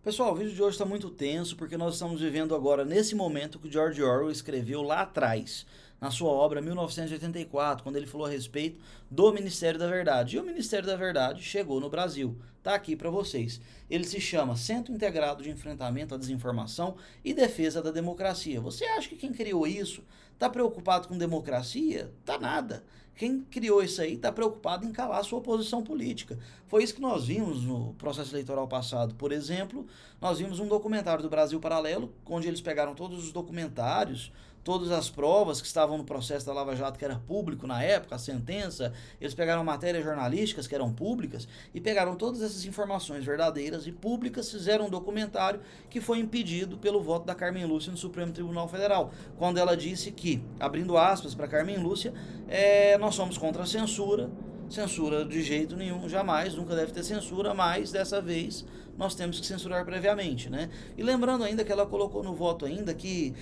Pessoal, o vídeo de hoje está muito tenso porque nós estamos vivendo agora nesse momento que o George Orwell escreveu lá atrás, na sua obra 1984, quando ele falou a respeito do Ministério da Verdade. E o Ministério da Verdade chegou no Brasil. Tá aqui para vocês. Ele se chama Centro Integrado de Enfrentamento à Desinformação e Defesa da Democracia. Você acha que quem criou isso está preocupado com democracia? Tá nada. Quem criou isso aí está preocupado em calar a sua oposição política. Foi isso que nós vimos no processo eleitoral passado. Por exemplo, nós vimos um documentário do Brasil Paralelo, onde eles pegaram todos os documentários, todas as provas que estavam no processo da Lava Jato, que era público na época, a sentença, eles pegaram matérias jornalísticas que eram públicas e pegaram todas essas informações verdadeiras e públicas, fizeram um documentário que foi impedido pelo voto da Carmen Lúcia no Supremo Tribunal Federal, quando ela disse que, abrindo aspas para Carmen Lúcia, nós somos contra a censura, censura de jeito nenhum, jamais, nunca deve ter censura, mas dessa vez nós temos que censurar previamente, né? E lembrando ainda que ela colocou no voto ainda que,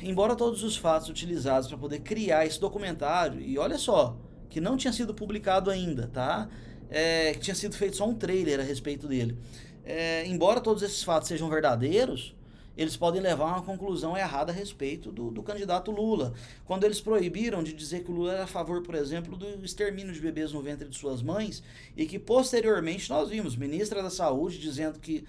embora todos os fatos utilizados para poder criar esse documentário, e olha só, que não tinha sido publicado ainda, tá? Que tinha sido feito só um trailer a respeito dele. Embora todos esses fatos sejam verdadeiros, eles podem levar a uma conclusão errada a respeito do candidato Lula. Quando eles proibiram de dizer que o Lula era a favor, por exemplo, do extermínio de bebês no ventre de suas mães, e que posteriormente nós vimos ministra da Saúde dizendo que,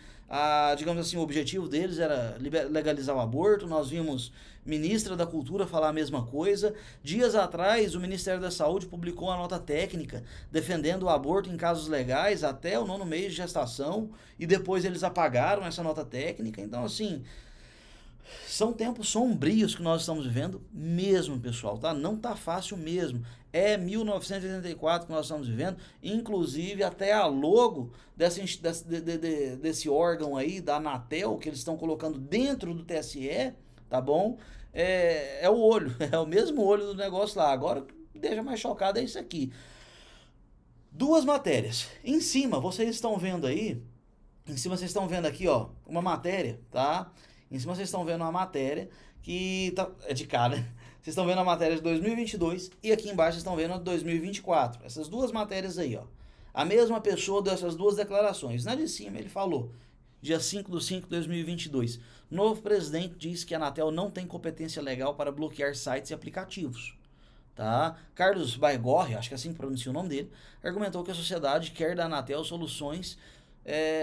digamos assim, o objetivo deles era legalizar o aborto, nós vimos ministra da Cultura falar a mesma coisa. Dias atrás, o Ministério da Saúde publicou uma nota técnica defendendo o aborto em casos legais até o 9º mês de gestação, e depois eles apagaram essa nota técnica. Então, assim, são tempos sombrios que nós estamos vivendo mesmo, pessoal, tá? Não tá fácil mesmo. É 1984 que nós estamos vivendo, inclusive até a logo desse órgão aí, da Anatel, que eles estão colocando dentro do TSE, tá bom? É o olho, é o mesmo olho do negócio lá. Agora, o que me deixa mais chocado é isso aqui. Duas matérias. Em cima, vocês estão vendo aí, em cima vocês estão vendo aqui, ó, uma matéria, tá? Em cima vocês estão vendo uma matéria que tá, é de cara, né? Vocês estão vendo a matéria de 2022 e aqui embaixo vocês estão vendo a de 2024. Essas duas matérias aí, ó. A mesma pessoa deu essas duas declarações. Na de cima ele falou, dia 5/5/2022, novo presidente diz que a Anatel não tem competência legal para bloquear sites e aplicativos. Tá? Carlos Baigorre, acho que é assim que pronuncia o nome dele, argumentou que a sociedade quer da Anatel soluções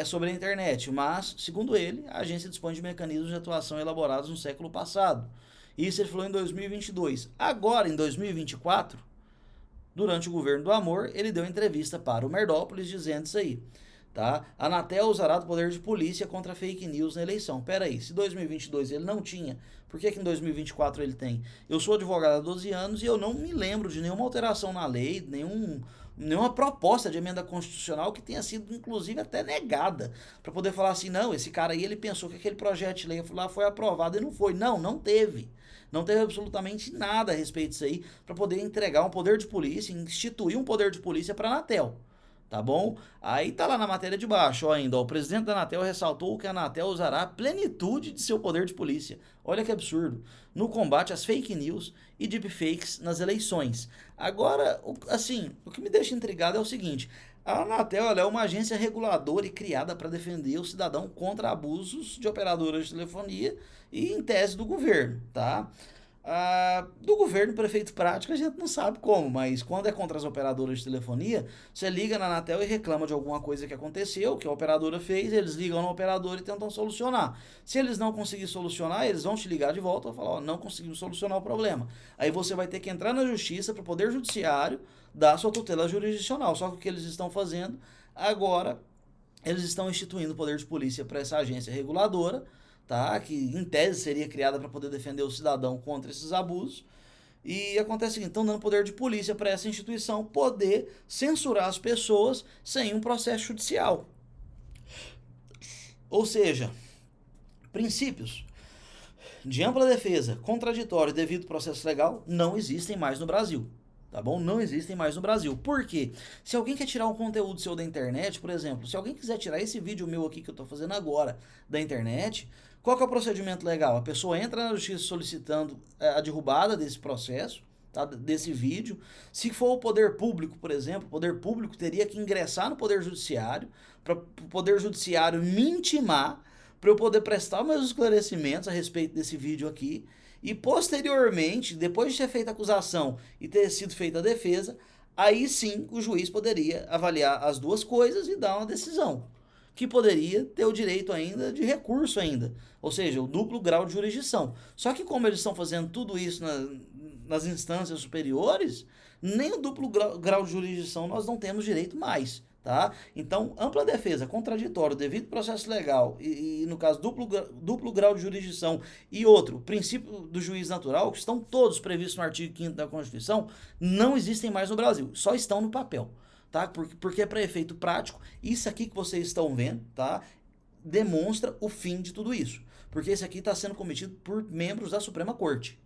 sobre a internet, mas, segundo ele, a agência dispõe de mecanismos de atuação elaborados no século passado. Isso ele falou em 2022. Agora, em 2024, durante o governo do Amor, ele deu entrevista para o Merdópolis dizendo isso aí. Tá? A Anatel usará do poder de polícia contra fake news na eleição. Pera aí, se 2022 ele não tinha, por que em 2024 ele tem? Eu sou advogado há 12 anos e eu não me lembro de nenhuma alteração na lei, nenhuma proposta de emenda constitucional que tenha sido, inclusive, até negada. Para poder falar assim, não, esse cara aí ele pensou que aquele projeto de lei lá foi aprovado e não foi. Não, não teve. Não teve absolutamente nada a respeito disso aí para poder entregar um poder de polícia, instituir um poder de polícia para a Anatel. Tá bom? Aí tá lá na matéria de baixo, ó, ainda, ó, o presidente da Anatel ressaltou que a Anatel usará a plenitude de seu poder de polícia. Olha que absurdo. No combate às fake news e deepfakes nas eleições. Agora, assim, o que me deixa intrigado é o seguinte: a Anatel ela é uma agência reguladora e criada para defender o cidadão contra abusos de operadoras de telefonia e, em tese, do governo, tá? Do governo prefeito prático a gente não sabe como, mas quando é contra as operadoras de telefonia, você liga na Anatel e reclama de alguma coisa que aconteceu, que a operadora fez, eles ligam na operadora e tentam solucionar. Se eles não conseguirem solucionar, eles vão te ligar de volta e falar, ó, não conseguimos solucionar o problema. Aí você vai ter que entrar na justiça para o poder judiciário dar sua tutela jurisdicional. Só que o que eles estão fazendo agora, eles estão instituindo o poder de polícia para essa agência reguladora, tá? Que em tese seria criada para poder defender o cidadão contra esses abusos. E acontece o seguinte, estão dando poder de polícia para essa instituição poder censurar as pessoas sem um processo judicial. Ou seja, princípios de ampla defesa, contraditório e devido processo legal não existem mais no Brasil. Tá bom? Não existem mais no Brasil. Por quê? Se alguém quer tirar um conteúdo seu da internet, por exemplo, se alguém quiser tirar esse vídeo meu aqui que eu tô fazendo agora da internet, qual que é o procedimento legal? A pessoa entra na justiça solicitando a derrubada desse processo, tá, desse vídeo. Se for o poder público, por exemplo, o poder público teria que ingressar no poder judiciário, para o poder judiciário me intimar, para eu poder prestar meus esclarecimentos a respeito desse vídeo aqui, e posteriormente, depois de ter feito a acusação e ter sido feita a defesa, aí sim o juiz poderia avaliar as duas coisas e dar uma decisão, que poderia ter o direito ainda de recurso ainda, ou seja, o duplo grau de jurisdição. Só que como eles estão fazendo tudo isso nas instâncias superiores, nem o duplo grau de jurisdição nós não temos direito mais. Tá? Então, ampla defesa, contraditório, devido processo legal e no caso, duplo grau de jurisdição e outro, princípio do juiz natural, que estão todos previstos no artigo 5º da Constituição, não existem mais no Brasil, só estão no papel. Tá? Porque para efeito prático, isso aqui que vocês estão vendo, tá? Demonstra o fim de tudo isso. Porque esse aqui está sendo cometido por membros da Suprema Corte,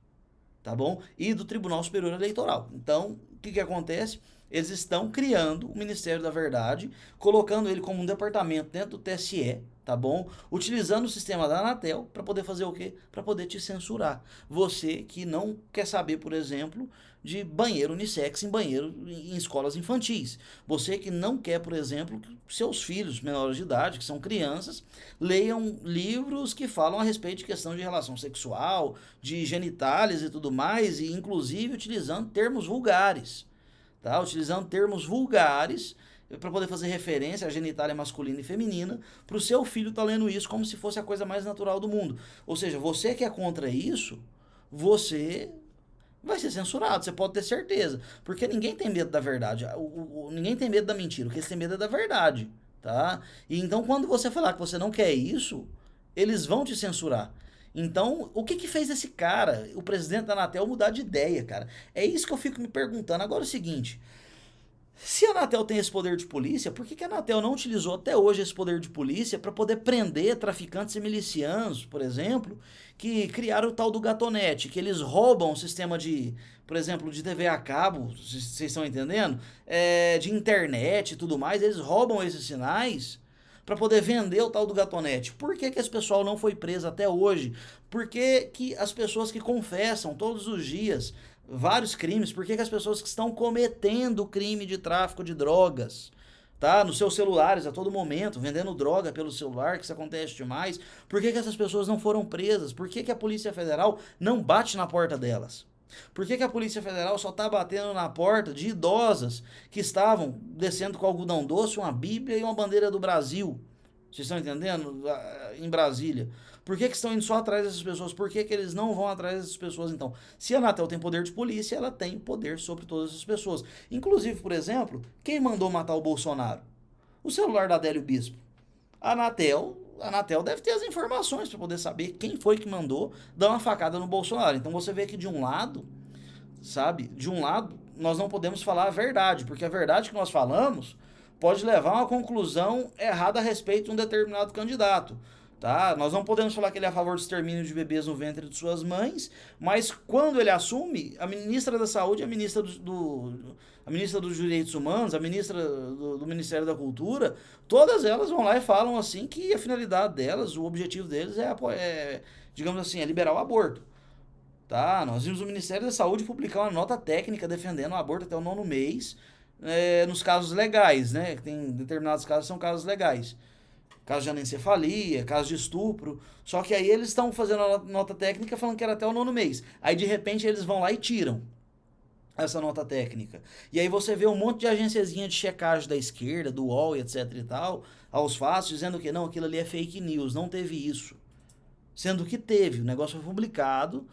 tá bom? E do Tribunal Superior Eleitoral. Então, o que acontece? Eles estão criando o Ministério da Verdade, colocando ele como um departamento dentro do TSE, tá bom? Utilizando o sistema da Anatel para poder fazer o quê? Para poder te censurar. Você que não quer saber, por exemplo, de banheiro unissex em escolas infantis. Você que não quer, por exemplo, que seus filhos menores de idade, que são crianças, leiam livros que falam a respeito de questão de relação sexual, de genitálias e tudo mais, e inclusive utilizando termos vulgares. Tá? Utilizando termos vulgares para poder fazer referência à genitália masculina e feminina, para o seu filho estar lendo isso como se fosse a coisa mais natural do mundo. Ou seja, você que é contra isso, você vai ser censurado, você pode ter certeza. Porque ninguém tem medo da verdade, ninguém tem medo da mentira, o que eles têm medo é da verdade. Tá? E então, quando você falar que você não quer isso, eles vão te censurar. Então, o que fez esse cara, o presidente da Anatel, mudar de ideia, cara? É isso que eu fico me perguntando. Agora é o seguinte, se a Anatel tem esse poder de polícia, por que a Anatel não utilizou até hoje esse poder de polícia para poder prender traficantes e milicianos, por exemplo, que criaram o tal do Gatonete, que eles roubam o sistema de, por exemplo, de TV a cabo, vocês estão entendendo? De internet e tudo mais, eles roubam esses sinais para poder vender o tal do Gatonete. Por que esse pessoal não foi preso até hoje? Por que as pessoas que confessam todos os dias vários crimes, por que as pessoas que estão cometendo crime de tráfico de drogas, tá? Nos seus celulares a todo momento, vendendo droga pelo celular, que isso acontece demais, por que essas pessoas não foram presas? Por que a Polícia Federal não bate na porta delas? Por que a Polícia Federal só está batendo na porta de idosas que estavam descendo com algodão doce, uma Bíblia e uma bandeira do Brasil? Vocês estão entendendo? Em Brasília. Por que estão indo só atrás dessas pessoas? Por que eles não vão atrás dessas pessoas, então? Se a Anatel tem poder de polícia, ela tem poder sobre todas essas pessoas. Inclusive, por exemplo, quem mandou matar o Bolsonaro? O celular da Adélio Bispo. A Anatel deve ter as informações para poder saber quem foi que mandou dar uma facada no Bolsonaro. Então você vê que de um lado, sabe? De um lado, nós não podemos falar a verdade, porque a verdade que nós falamos pode levar a uma conclusão errada a respeito de um determinado candidato. Tá? Nós não podemos falar que ele é a favor do extermínio de bebês no ventre de suas mães, mas quando ele assume, a ministra da Saúde, a ministra dos Direitos Humanos, a ministra do Ministério da Cultura, todas elas vão lá e falam assim que a finalidade delas, o objetivo deles digamos assim, é liberar o aborto. Tá? Nós vimos o Ministério da Saúde publicar uma nota técnica defendendo o aborto até o 9º mês, nos casos legais, né? Tem determinados casos que são casos legais. Caso de anencefalia, caso de estupro. Só que aí eles estão fazendo a nota técnica falando que era até o 9º mês. Aí de repente eles vão lá e tiram essa nota técnica. E aí você vê um monte de agenciazinha de checagem da esquerda, do UOL e etc e tal, aos fatos, dizendo que não, aquilo ali é fake news, não teve isso. Sendo que teve, o negócio foi publicado,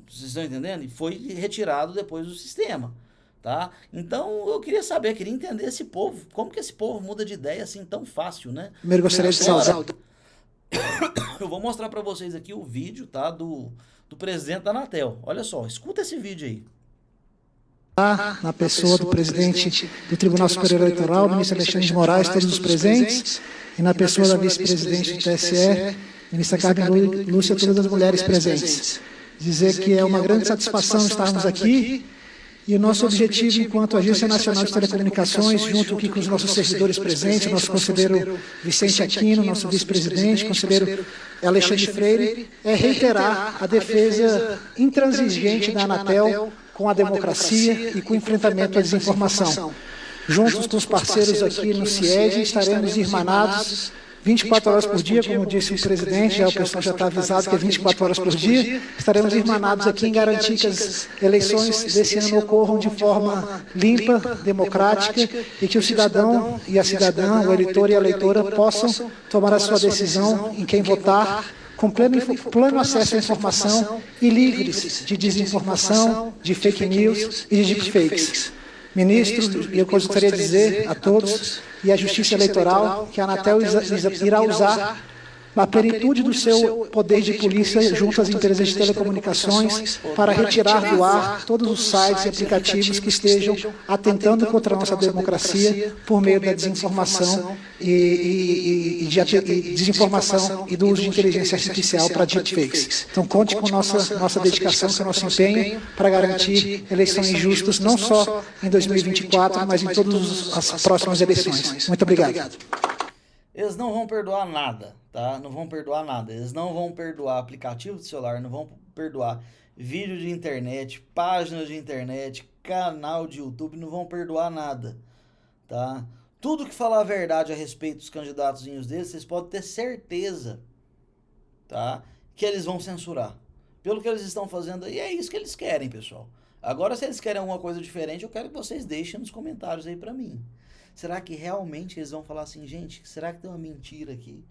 vocês estão entendendo? E foi retirado depois do sistema. Tá? Então eu queria entender esse povo, como que esse povo muda de ideia assim tão fácil, né? Primeiro gostaria de saudar. Eu vou mostrar para vocês aqui o vídeo, tá, do presidente da Anatel. Olha só, escuta esse vídeo aí. Na pessoa do presidente do Tribunal Superior Eleitoral, ministro Alexandre de Moraes, todos os presentes, e na pessoa da vice-presidente do TSE, ministra Carmen Lúcia, todas as mulheres presentes. Dizer que é uma grande satisfação estarmos aqui. E o nosso objetivo, enquanto Agência Nacional de Telecomunicações, junto aqui com os nossos servidores presentes, nosso conselheiro Vicente Aquino, nosso vice-presidente, conselheiro Alexandre Freire, é reiterar a defesa intransigente da Anatel com a democracia e com o enfrentamento à desinformação. Juntos com os parceiros aqui no CIED, estaremos irmanados 24 horas por dia, como disse o presidente, já o pessoal já está avisado que é 24 horas por dia. Estaremos irmanados aqui em garantir que as eleições desse ano ocorram de forma limpa, democrática, e que o cidadão e a cidadã, o eleitor e a eleitora possam tomar a sua decisão em quem votar, com pleno acesso à informação e livres de desinformação, de fake news e de deepfakes. Ministro, eu gostaria de dizer a todos e à Justiça Eleitoral que a Anatel irá usar a plenitude do seu poder de polícia junto às empresas de telecomunicações para retirar do ar todos os sites e aplicativos que estejam atentando contra a nossa democracia por meio da desinformação e desinformação e do uso de inteligência artificial para deepfakes. Então conte com nossa dedicação, com o nosso empenho para garantir eleições justas, não só em 2024, mas em todas as próximas eleições. Muito obrigado. Eles não vão perdoar nada, tá? Não vão perdoar nada. Eles não vão perdoar aplicativo de celular, não vão perdoar vídeo de internet, página de internet, canal de YouTube, não vão perdoar nada, tá? Tudo que falar a verdade a respeito dos candidatos deles, vocês podem ter certeza, tá? Que eles vão censurar. Pelo que eles estão fazendo aí, é isso que eles querem, pessoal. Agora, se eles querem alguma coisa diferente, eu quero que vocês deixem nos comentários aí pra mim. Será que realmente eles vão falar assim, gente, será que tem uma mentira aqui?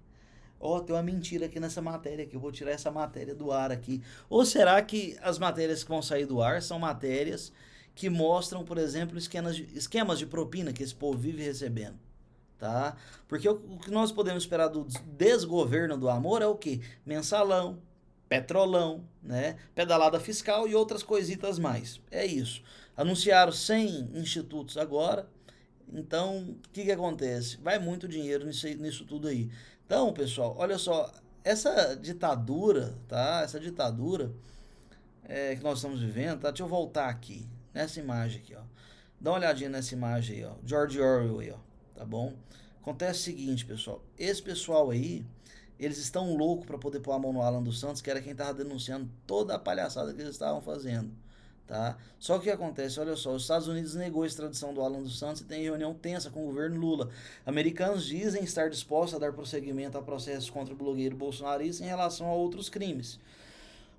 Tem uma mentira aqui nessa matéria aqui, eu vou tirar essa matéria do ar aqui. Ou será que as matérias que vão sair do ar são matérias que mostram, por exemplo, esquemas de propina que esse povo vive recebendo, tá? Porque o que nós podemos esperar do desgoverno do amor é o quê? Mensalão, petrolão, né? Pedalada fiscal e outras coisitas mais. É isso. Anunciaram 100 institutos agora. Então, o que acontece? Vai muito dinheiro nisso tudo aí. Então, pessoal, olha só, essa ditadura, tá? Essa ditadura que nós estamos vivendo, tá? Deixa eu voltar aqui, nessa imagem aqui, ó. Dá uma olhadinha nessa imagem aí, ó. George Orwell aí, ó. Tá bom? Acontece o seguinte, pessoal. Esse pessoal aí, eles estão loucos para poder pôr a mão no Alan dos Santos, que era quem tava denunciando toda a palhaçada que eles estavam fazendo. Tá? Só que o que acontece, olha só, os Estados Unidos negou a extradição do Alan dos Santos e tem reunião tensa com o governo Lula. Americanos dizem estar dispostos a dar prosseguimento a processos contra o blogueiro bolsonarista em relação a outros crimes.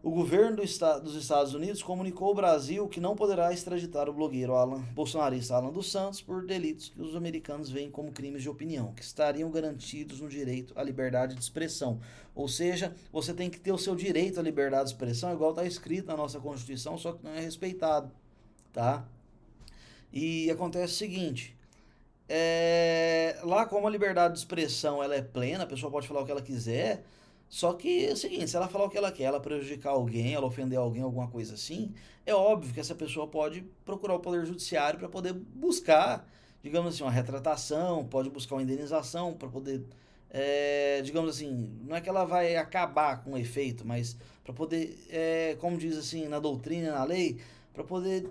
O governo dos Estados Unidos comunicou ao Brasil que não poderá extraditar o blogueiro bolsonarista Alan dos Santos por delitos que os americanos veem como crimes de opinião, que estariam garantidos no direito à liberdade de expressão. Ou seja, você tem que ter o seu direito à liberdade de expressão, igual está escrito na nossa Constituição, só que não é respeitado, tá? E acontece o seguinte, lá como a liberdade de expressão ela é plena, a pessoa pode falar o que ela quiser. Só que é o seguinte, se ela falar o que ela quer, ela prejudicar alguém, ela ofender alguém, alguma coisa assim, é óbvio que essa pessoa pode procurar o Poder Judiciário para poder buscar, digamos assim, uma retratação, pode buscar uma indenização para poder, digamos assim, não é que ela vai acabar com o efeito, mas para poder, como diz assim na doutrina, na lei, para poder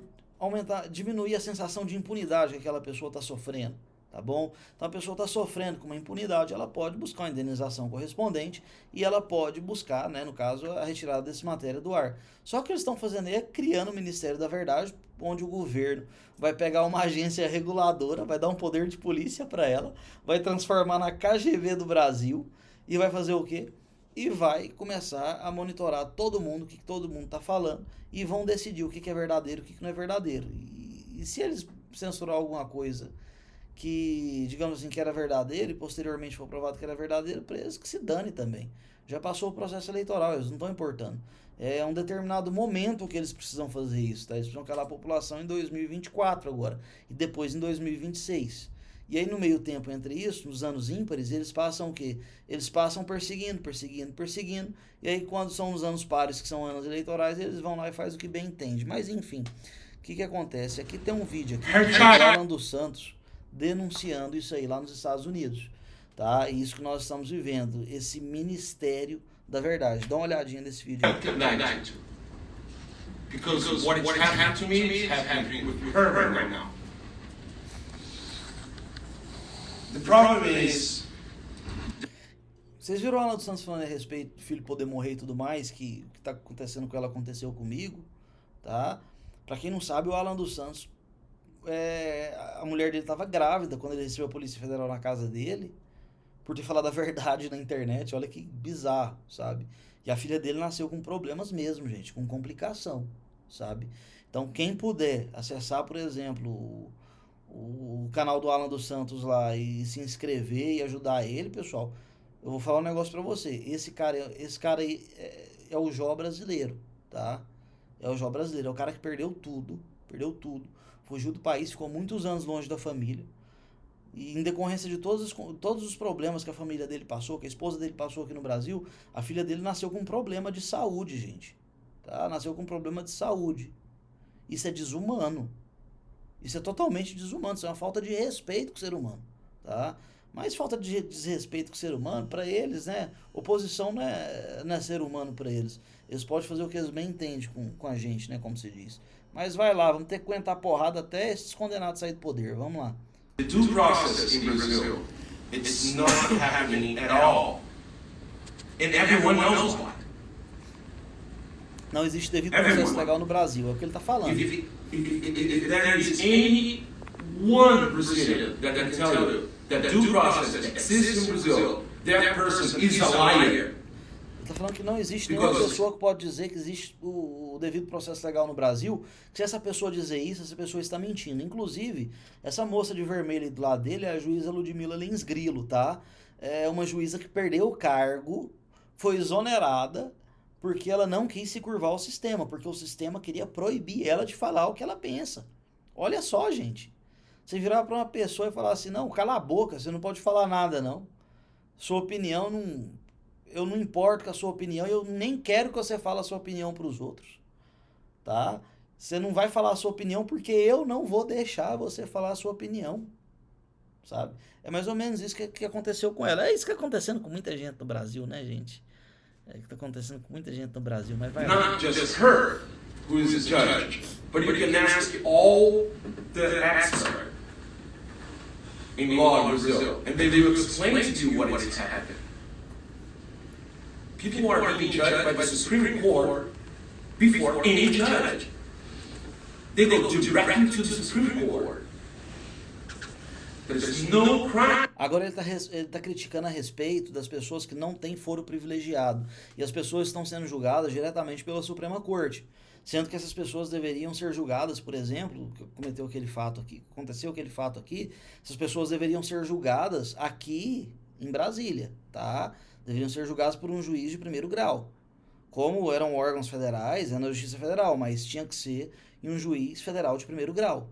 diminuir a sensação de impunidade que aquela pessoa está sofrendo. Tá bom? Então a pessoa está sofrendo com uma impunidade, ela pode buscar uma indenização correspondente e ela pode buscar, né, no caso, a retirada desse matéria do ar. Só que o que eles estão fazendo aí é criando o Ministério da Verdade, onde o governo vai pegar uma agência reguladora, vai dar um poder de polícia para ela, vai transformar na KGB do Brasil e vai fazer o quê? E vai começar a monitorar todo mundo, o que todo mundo está falando e vão decidir o que é verdadeiro e o que não é verdadeiro. E se eles censurar alguma coisa que, digamos assim, que era verdadeiro e posteriormente foi provado que era verdadeiro, para eles que se dane também. Já passou o processo eleitoral, eles não estão importando. É um determinado momento que eles precisam fazer isso, tá? Eles precisam calar a população em 2024 agora, e depois em 2026. E aí no meio tempo entre isso, nos anos ímpares, eles passam o quê? Eles passam perseguindo, e aí quando são os anos pares, que são anos eleitorais, eles vão lá e fazem o que bem entende. Mas enfim, o que acontece? Aqui tem um vídeo aqui do Alan dos Santos, denunciando isso aí lá nos Estados Unidos, tá? E isso que nós estamos vivendo, esse Ministério da Verdade. Dá uma olhadinha nesse vídeo. Because what happened to me is happening with her right now. The problem is... Vocês viram a Alan dos Santos falando a respeito do filho poder morrer e tudo mais, que tá acontecendo com ela, aconteceu comigo, tá? Pra quem não sabe, o Alan dos Santos, a mulher dele estava grávida quando ele recebeu a Polícia Federal na casa dele, por ter falado a verdade na internet. Olha que bizarro, sabe? E a filha dele nasceu com problemas mesmo, gente, com complicação, sabe? Então, quem puder acessar, por exemplo, o canal do Alan dos Santos lá e se inscrever e ajudar ele, pessoal, eu vou falar um negócio pra você. Esse cara aí é o Jó brasileiro, tá? É o Jó brasileiro, é o cara que perdeu tudo, fugiu do país, ficou muitos anos longe da família. E em decorrência de todos os problemas que a família dele passou, que a esposa dele passou aqui no Brasil, a filha dele nasceu com um problema de saúde, gente. Tá? Nasceu com um problema de saúde. Isso é desumano. Isso é totalmente desumano. Isso é uma falta de respeito com o ser humano. Tá? Mas falta de desrespeito com o ser humano, para eles, né? Oposição não é ser humano para eles. Eles podem fazer o que eles bem entendem com a gente, né? Como se diz. Mas vai lá, vamos ter que aguentar porrada até esses condenados saírem do poder. Vamos lá. The due process in Brazil, it's not happening at all. And everyone knows why. Não existe devido processo legal no Brasil, é o que ele está falando. If there is any one Brazilian that can tell you that due process exists in Brazil, that person is a liar. Ele está falando que não existe nenhuma pessoa que pode dizer que existe o devido processo legal no Brasil, que se essa pessoa dizer isso, essa pessoa está mentindo. Inclusive, essa moça de vermelho do lado dele é a juíza Ludmila Lins Grilo, tá? É uma juíza que perdeu o cargo, foi exonerada, porque ela não quis se curvar ao sistema, porque o sistema queria proibir ela de falar o que ela pensa. Olha só, gente. Você virar para uma pessoa e falar assim, não, cala a boca, você não pode falar nada, não. Sua opinião não... Eu não importo com a sua opinião, eu nem quero que você fale a sua opinião para os outros, tá? Você não vai falar a sua opinião porque eu não vou deixar você falar a sua opinião, sabe? É mais ou menos isso que aconteceu com ela. É isso que está acontecendo com muita gente no Brasil, né, gente? É isso que está acontecendo com muita gente no Brasil, mas vai lá. Not just her, who is the judge, but you can ask all the experts in law in Brazil, and they will explain to you what is happening. People are being judged by the Supreme Court before any judge. They go directly to the Supreme Court. There's no crime. Agora ele tá criticando a respeito das pessoas que não têm foro privilegiado. E as pessoas estão sendo julgadas diretamente pela Suprema Corte. Sendo que essas pessoas deveriam ser julgadas, por exemplo, que aconteceu aquele fato aqui, essas pessoas deveriam ser julgadas aqui em Brasília, tá? Deveriam ser julgados por um juiz de primeiro grau. Como eram órgãos federais, era na Justiça Federal, mas tinha que ser em um juiz federal de primeiro grau.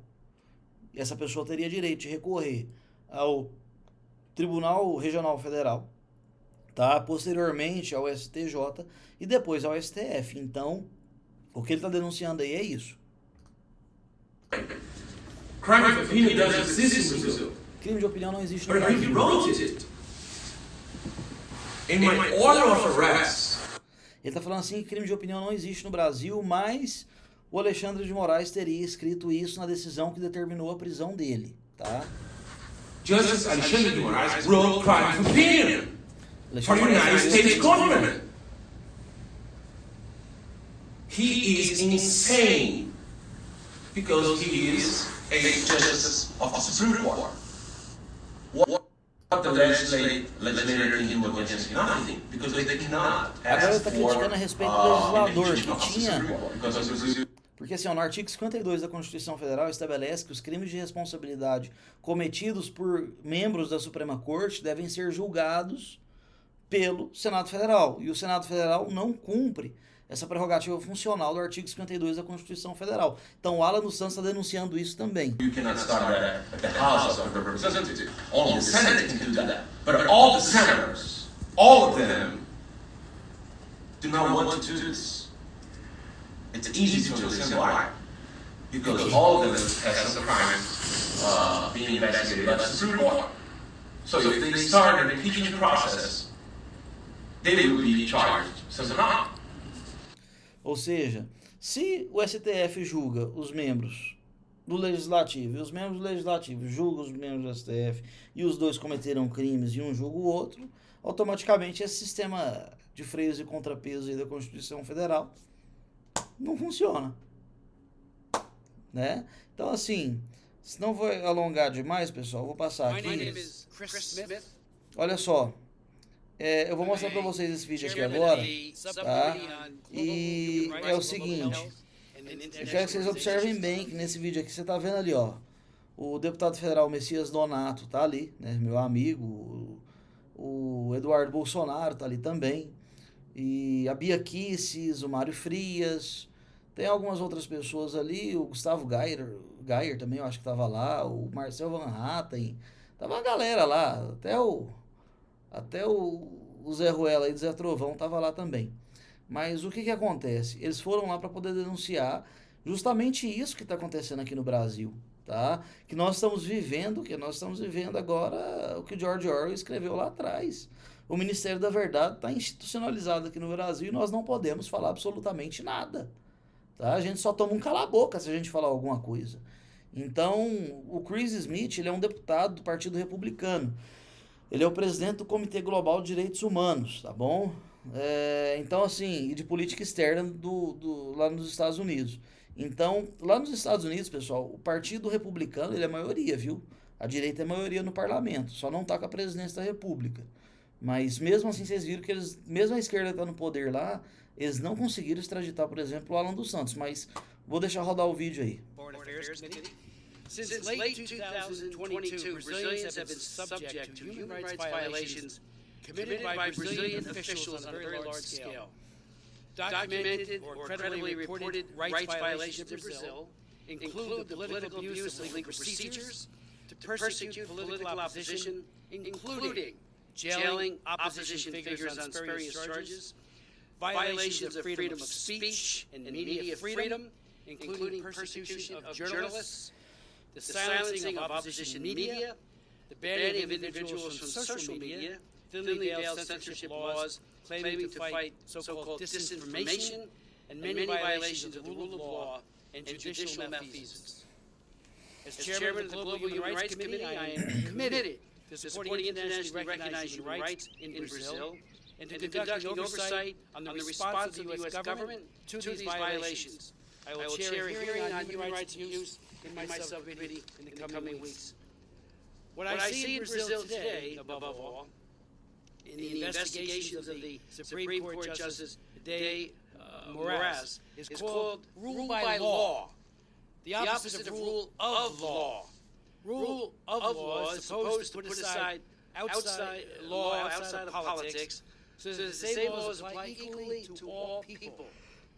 E essa pessoa teria direito de recorrer ao Tribunal Regional Federal, tá? Posteriormente ao STJ e depois ao STF. Então, o que ele está denunciando aí é isso. Crime of opinion doesn't exist in Brazil. Crime de opinião não existe no But he Brasil. wrote it. In my order of arrest. Ele está falando assim que crime de opinião não existe no Brasil, mas o Alexandre de Moraes teria escrito isso na decisão que determinou a prisão dele, tá? Justice Alexandre de Moraes wrote crime of opinion for the Alexandre de United Moraes States government. He is insane because he is a justice of the Supreme Court. What the legislator can do against nothing, because they cannot Agora ele ask está for criticando a respeito do legislador impeachment que of the tinha... Supreme Court, because Porque assim, ó, no artigo 52 da Constituição Federal estabelece que os crimes de responsabilidade cometidos por membros da Suprema Corte devem ser julgados pelo Senado Federal. E o Senado Federal não cumpre essa prerrogativa funcional do artigo 52 da Constituição Federal. Então o Alan dos Santos está denunciando isso também. You cannot start at the House of Representatives. Only the Senate can do that. But all the senators, all of them, do not want to do this. It's easy to understand why. Because all of them have some crime being investigated by the Supreme Court. So if they start an impeachment process, they will be charged somehow. Ou seja, se o STF julga os membros do Legislativo e os membros do Legislativo julgam os membros do STF e os dois cometeram crimes e um julga o outro, automaticamente esse sistema de freios e contrapesos aí da Constituição Federal não funciona. né? Então, assim, se não vou alongar demais, pessoal, eu vou passar My name aqui. is Chris Smith. Olha só, eu vou mostrar para vocês esse vídeo aqui agora, tá? E é o seguinte, eu quero que vocês observem bem que nesse vídeo aqui você tá vendo ali, ó, o deputado federal Messias Donato tá ali, né, meu amigo, o Eduardo Bolsonaro tá ali também, e a Bia Kicis, o Mário Frias, tem algumas outras pessoas ali, o Gustavo Geyer também eu acho que tava lá, o Marcel Van Hatten, tava uma galera lá, até o Zé Ruela e o Zé Trovão tava lá também. Mas o que que acontece? Eles foram lá para poder denunciar justamente isso que está acontecendo aqui no Brasil, tá? Que nós estamos vivendo agora o que o George Orwell escreveu lá atrás. O Ministério da Verdade está institucionalizado aqui no Brasil e nós não podemos falar absolutamente nada, tá? A gente só toma um cala-boca se a gente falar alguma coisa. Então, o Chris Smith, ele é um deputado do Partido Republicano. Ele é o presidente do Comitê Global de Direitos Humanos, tá bom? Então, assim, e de política externa lá nos Estados Unidos. Então, lá nos Estados Unidos, pessoal, o Partido Republicano, ele é maioria, viu? A direita é maioria no parlamento, só não tá com a presidência da República. Mas mesmo assim, vocês viram que mesmo a esquerda tá no poder lá, eles não conseguiram extraditar, por exemplo, o Alan dos Santos. Mas vou deixar rodar o vídeo aí. Foreign Affairs Committee. Since late 2022, Brazilians have been subject to human rights violations committed by Brazilian officials on a very large scale. Documented or credibly reported rights violations in Brazil include the political abuse of legal procedures to persecute political opposition, including jailing opposition figures on spurious charges, violations of freedom of speech and media freedom, including persecution of journalists, the silencing of opposition media, the banning of individuals from social media, thinly veiled censorship laws claiming to fight so-called disinformation, and many violations of the rule of law and judicial malfeasance. As chairman of the Global Human Rights Committee, I am committed to supporting internationally recognized human rights in Brazil and to conducting oversight on the response of the U.S. government to these violations. I will chair a hearing on human rights abuse in my subcommittee in the coming weeks. What I see in Brazil today, above all, in the investigations of the Supreme Court Justice Day Moraes, is called rule by law, the opposite of rule of law. Rule of law is supposed to put aside outside of politics, so that the same laws apply equally to all people.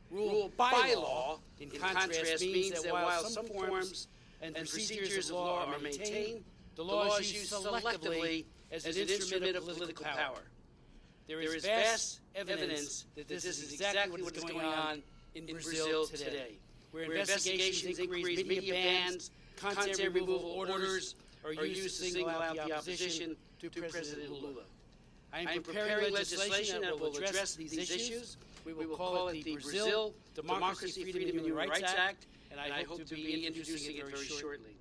Rule by law, in contrast, means that while some forms and procedures of law are maintained, the law is used selectively as an instrument of political power. There is vast evidence that this is exactly what is going on in Brazil today, where investigations increase, media bans, content removal orders are used to single out the opposition to President Lula. I am preparing legislation that will address these issues. We will call it the Brazil Democracy, Freedom and Human Rights Act, and I hope to be introducing it very shortly.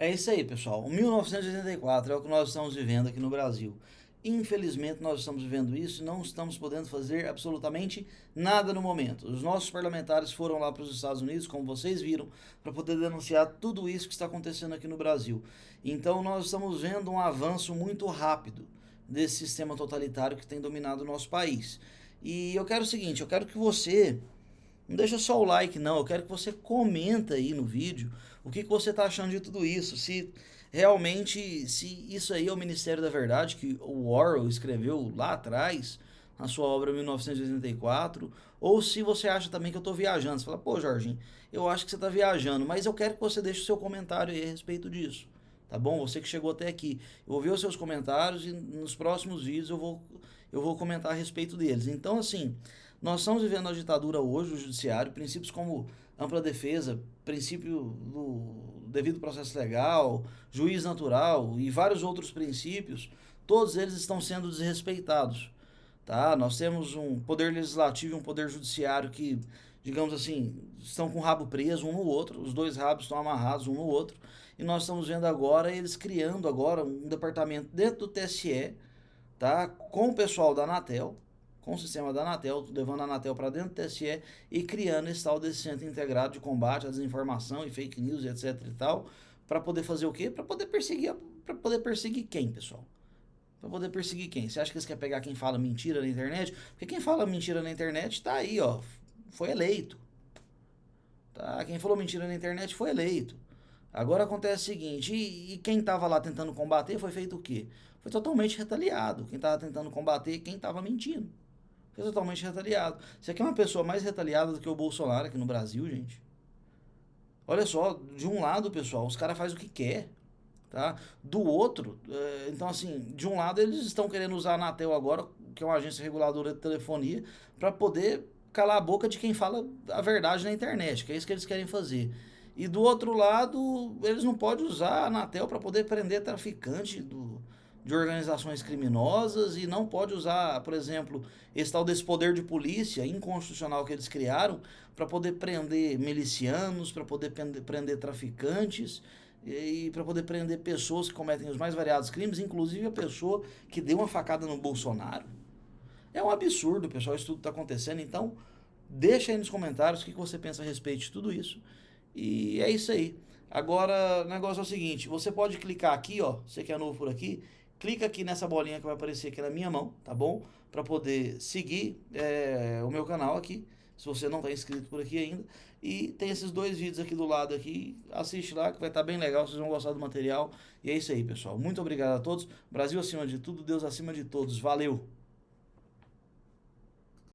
É isso aí, pessoal. O 1984 é o que nós estamos vivendo aqui no Brasil. Infelizmente, nós estamos vivendo isso e não estamos podendo fazer absolutamente nada no momento. Os nossos parlamentares foram lá para os Estados Unidos, como vocês viram, para poder denunciar tudo isso que está acontecendo aqui no Brasil. Então, nós estamos vendo um avanço muito rápido desse sistema totalitário que tem dominado o nosso país. E eu quero o seguinte, eu quero que você... Não deixa só o like, não. Eu quero que você comenta aí no vídeo o que você está achando de tudo isso. Se realmente, se isso aí é o Ministério da Verdade que o Orwell escreveu lá atrás, na sua obra 1984, ou se você acha também que eu estou viajando. Você fala, pô, Jorginho, eu acho que você está viajando, mas eu quero que você deixe o seu comentário aí a respeito disso. Tá bom? Você que chegou até aqui. Eu vou ver os seus comentários e nos próximos vídeos eu vou comentar a respeito deles. Então, assim, nós estamos vivendo a ditadura hoje, o judiciário, princípios como ampla defesa, princípio do devido processo legal, juiz natural e vários outros princípios, todos eles estão sendo desrespeitados. Tá? Nós temos um poder legislativo e um poder judiciário que, digamos assim, estão com o rabo preso um no outro, os dois rabos estão amarrados um no outro, e nós estamos vendo agora eles criando agora um departamento dentro do TSE, tá? Com o pessoal da Anatel, com o sistema da Anatel, levando a Anatel para dentro do TSE e criando esse tal desse centro integrado de combate à desinformação e fake news, etc e tal, para poder fazer o quê? Para poder perseguir quem, pessoal? Para poder perseguir quem? Você acha que eles querem pegar quem fala mentira na internet? Porque quem fala mentira na internet tá aí, ó, foi eleito. Tá? Quem falou mentira na internet foi eleito. Agora acontece o seguinte, e quem estava lá tentando combater foi feito o quê? Foi totalmente retaliado. Quem estava tentando combater, quem estava mentindo. Foi totalmente retaliado. Você quer uma pessoa mais retaliada do que o Bolsonaro aqui no Brasil, gente? Olha só, de um lado, pessoal, os caras fazem o que quer, tá? Do outro, então assim, de um lado eles estão querendo usar a Anatel agora, que é uma agência reguladora de telefonia, para poder calar a boca de quem fala a verdade na internet, que é isso que eles querem fazer. E do outro lado, eles não podem usar a Anatel para poder prender traficante de organizações criminosas e não pode usar, por exemplo, esse tal desse poder de polícia inconstitucional que eles criaram para poder prender milicianos, para poder prender traficantes e para poder prender pessoas que cometem os mais variados crimes, inclusive a pessoa que deu uma facada no Bolsonaro. É um absurdo, pessoal, isso tudo está acontecendo. Então, deixa aí nos comentários o que você pensa a respeito de tudo isso. E é isso aí. Agora, o negócio é o seguinte, você pode clicar aqui, ó, você que é novo por aqui, clica aqui nessa bolinha que vai aparecer aqui na minha mão, tá bom? Para poder seguir o meu canal aqui, se você não está inscrito por aqui ainda. E tem esses 2 vídeos aqui do lado aqui, assiste lá que vai estar bem legal, vocês vão gostar do material. E é isso aí, pessoal. Muito obrigado a todos. Brasil acima de tudo, Deus acima de todos. Valeu!